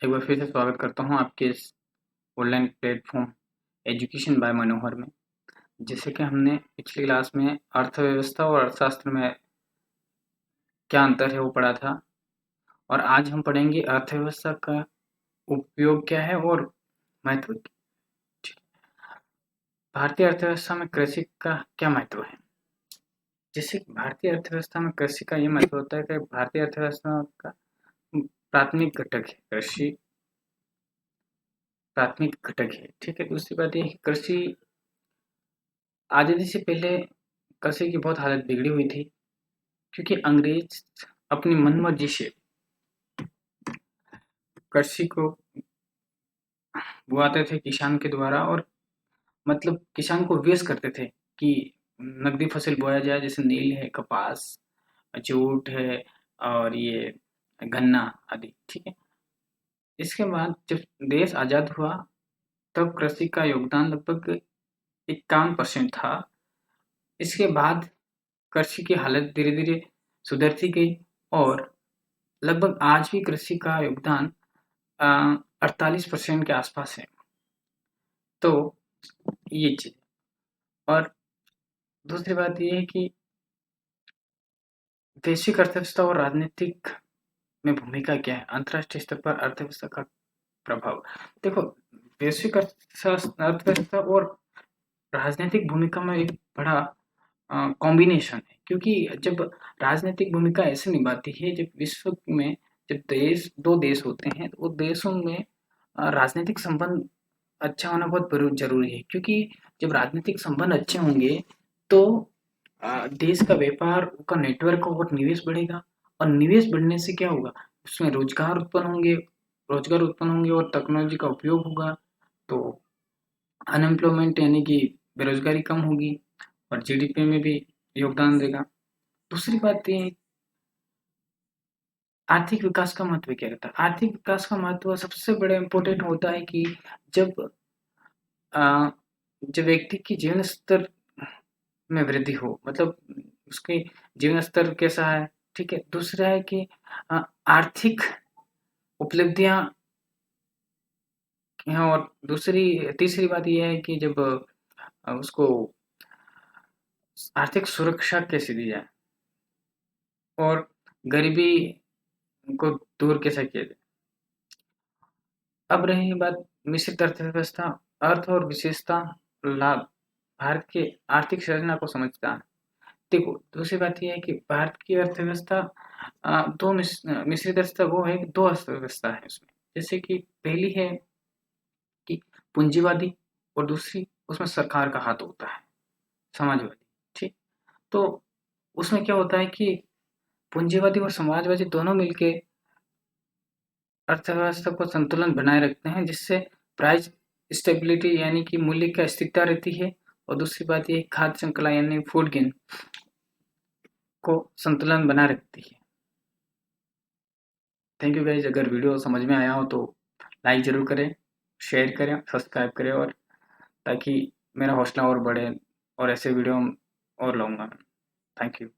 एक बार फिर से स्वागत करता हूँ आपके इस ऑनलाइन प्लेटफॉर्म एजुकेशन बाय मनोहर में। जैसे कि हमने पिछली क्लास में अर्थव्यवस्था और अर्थशास्त्र में क्या अंतर है वो पढ़ा था, और आज हम पढ़ेंगे अर्थव्यवस्था का उपयोग क्या है और महत्व। भारतीय अर्थव्यवस्था में कृषि का क्या महत्व है? जैसे कि भारतीय अर्थव्यवस्था में कृषि का ये महत्व होता है कि भारतीय अर्थव्यवस्था का प्राथमिक घटक है कृषि। प्राथमिक घटक है, ठीक है। दूसरी बात ये है कि कृषि आज़ादी से पहले कृषि की बहुत हालत बिगड़ी हुई थी, क्योंकि अंग्रेज अपनी मनमर्जी से कृषि को बुआते थे किसान के द्वारा, और मतलब किसान को विवश करते थे कि नकदी फसल बोया जाए, जैसे नील है, कपास, जूट है और ये गन्ना आदि, ठीक है। इसके बाद जब देश आज़ाद हुआ तब कृषि का योगदान लगभग 51% था। इसके बाद कृषि की हालत धीरे-धीरे सुधरती गई, और लगभग आज भी कृषि का योगदान 48% के आसपास है। तो ये चीज़। और दूसरी बात ये है कि वैश्विक अर्थव्यवस्था और राजनीतिक में भूमिका क्या है? अंतर्राष्ट्रीय स्तर पर अर्थव्यवस्था का प्रभाव। देखो, वैश्विक अर्थव्यवस्था और राजनीतिक भूमिका में एक बड़ा कॉम्बिनेशन है, क्योंकि जब राजनीतिक भूमिका ऐसे निभाती है, जब विश्व में जब दो देश होते हैं, तो वो देशों में राजनीतिक संबंध अच्छा होना बहुत ज़रूरी है, क्योंकि जब राजनीतिक संबंध अच्छे होंगे तो देश का व्यापार का नेटवर्क और निवेश बढ़ेगा, और निवेश बढ़ने से क्या होगा, उसमें रोजगार उत्पन्न होंगे और टेक्नोलॉजी का उपयोग होगा। तो अनएम्प्लॉयमेंट यानी कि बेरोजगारी कम होगी, और जीडीपी में भी योगदान देगा। दूसरी बात ये है, आर्थिक विकास का महत्व क्या रहता है? आर्थिक विकास का महत्व सबसे बड़ा इम्पोर्टेंट होता है कि जब अ, जब व्यक्ति की जीवन स्तर में वृद्धि हो, मतलब उसके जीवन स्तर कैसा है, ठीक है। दूसरा है कि आर्थिक उपलब्धियां हैं, और तीसरी बात यह है कि जब उसको आर्थिक सुरक्षा कैसे दी जाए, और गरीबी को दूर कैसे किया जाए। अब रही बात मिश्रित अर्थव्यवस्था, अर्थ और विशेषता लाभ भारत के आर्थिक संरचना को समझता है। देखो, दूसरी बात ये है कि भारत की अर्थव्यवस्था मिश्रित अवस्था वो है, दो अर्थव्यवस्था है उसमें। जैसे कि पहली है कि पूंजीवादी, और दूसरी उसमें सरकार का हाथ होता है, समाजवादी, ठीक। तो उसमें क्या होता है कि पूंजीवादी और समाजवादी दोनों मिलके अर्थव्यवस्था को संतुलन बनाए रखते हैं, जिससे प्राइस स्टेबिलिटी यानी कि मूल्य की अस्थिरता रहती है, और दूसरी बात ये खाद्य श्रृंखला यानी फूड गेन को संतुलन बना रखती है। Thank you guys. अगर वीडियो समझ में आया हो तो लाइक ज़रूर करें, शेयर करें, सब्सक्राइब करें, और ताकि मेरा हौसला और बढ़े और ऐसे वीडियो और लाऊंगा। Thank you.